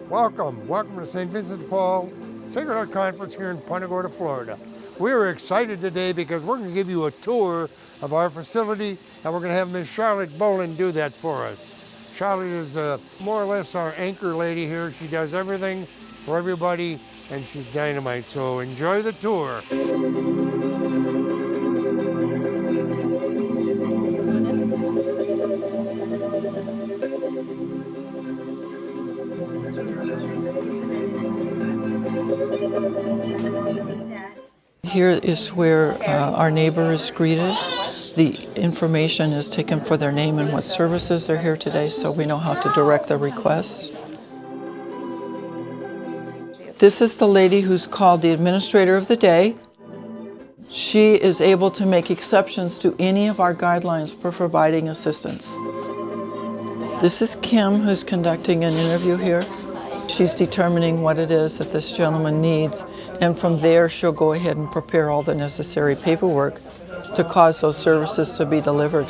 Welcome to St. Vincent de Paul Sacred Heart Conference here in Punta Gorda, Florida. We're excited today because we're going to give you a tour of our facility, and we're going to have Miss Charlotte Boland do that for us. Charlotte is more or less our anchor lady here. She does everything for everybody, and she's dynamite. So enjoy the tour. Here is where our neighbor is greeted. The information is taken for their name and what services are here today, so we know how to direct the requests. This is the lady who's called the administrator of the day. She is able to make exceptions to any of our guidelines for providing assistance. This is Kim, who's conducting an interview here. She's determining what it is that this gentleman needs, and from there she'll go ahead and prepare all the necessary paperwork to cause those services to be delivered.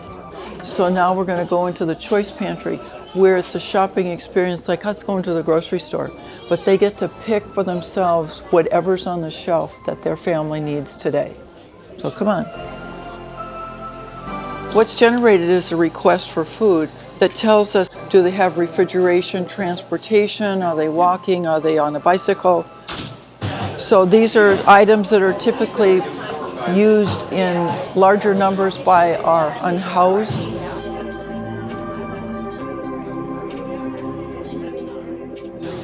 So now we're going to go into the choice pantry, where it's a shopping experience like us going to the grocery store, but they get to pick for themselves whatever's on the shelf that their family needs today. So come on. What's generated is a request for food that tells us, do they have refrigeration, transportation, are they walking, are they on a bicycle? So these are items that are typically used in larger numbers by our unhoused.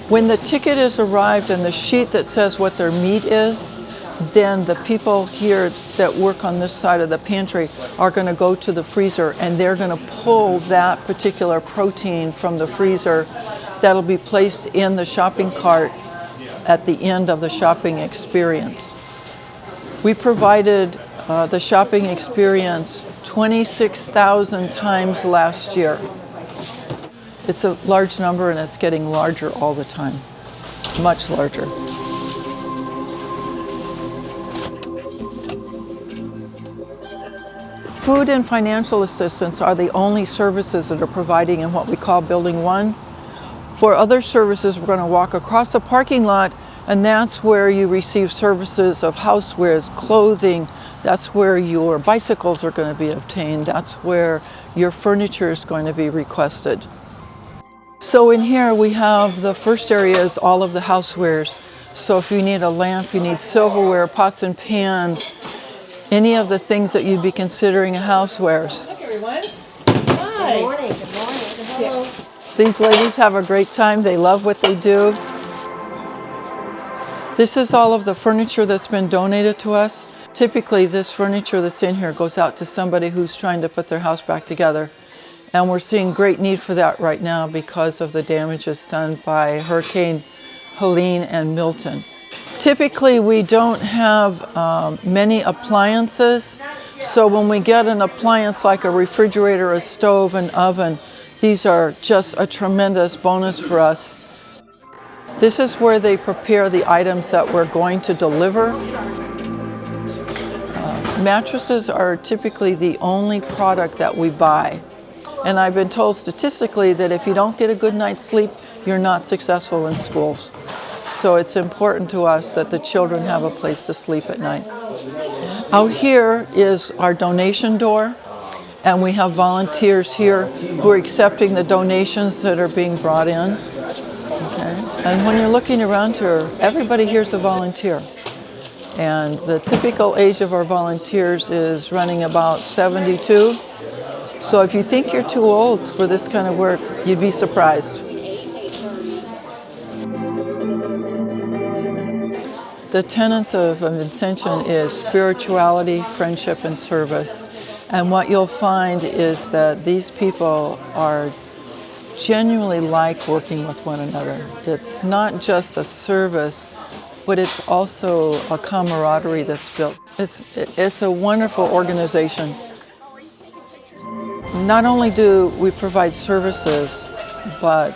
When the ticket is arrived and the sheet that says what their meat is, then the people here that work on this side of the pantry are going to go to the freezer and they're going to pull that particular protein from the freezer that'll be placed in the shopping cart at the end of the shopping experience. We provided the shopping experience 26,000 times last year. It's a large number and it's getting larger all the time, much larger. Food and financial assistance are the only services that are providing in what we call Building 1. For other services, we're going to walk across the parking lot, and that's where you receive services of housewares, clothing. That's where your bicycles are going to be obtained. That's where your furniture is going to be requested. So in here we have the first area is all of the housewares. So if you need a lamp, you need silverware, pots and pans, any of the things that you'd be considering housewares. Hi, everyone. Hi. Good morning. Good morning. Hello. These ladies have a great time. They love what they do. This is all of the furniture that's been donated to us. Typically, this furniture that's in here goes out to somebody who's trying to put their house back together. And we're seeing great need for that right now because of the damages done by Hurricane Helene and Milton. Typically, we don't have many appliances, so when we get an appliance like a refrigerator, a stove, an oven, these are just a tremendous bonus for us. This is where they prepare the items that we're going to deliver. Mattresses are typically the only product that we buy. And I've been told statistically that if you don't get a good night's sleep, you're not successful in schools. So it's important to us that the children have a place to sleep at night. Out here is our donation door, and we have volunteers here who are accepting the donations that are being brought in. Okay. And when you're looking around here, everybody here's a volunteer. And the typical age of our volunteers is running about 72. So if you think you're too old for this kind of work, you'd be surprised. The tenets of Vincentian is spirituality, friendship, and service. And what you'll find is that these people are genuinely like working with one another. It's not just a service, but it's also a camaraderie that's built. It's a wonderful organization. Not only do we provide services, but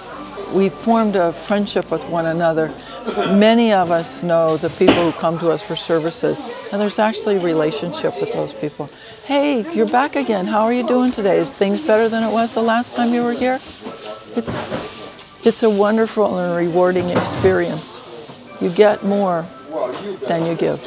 we formed a friendship with one another. Many of us know the people who come to us for services, and there's actually a relationship with those people. Hey, you're back again. How are you doing today? Is things better than it was the last time you were here? It's a wonderful and rewarding experience. You get more than you give.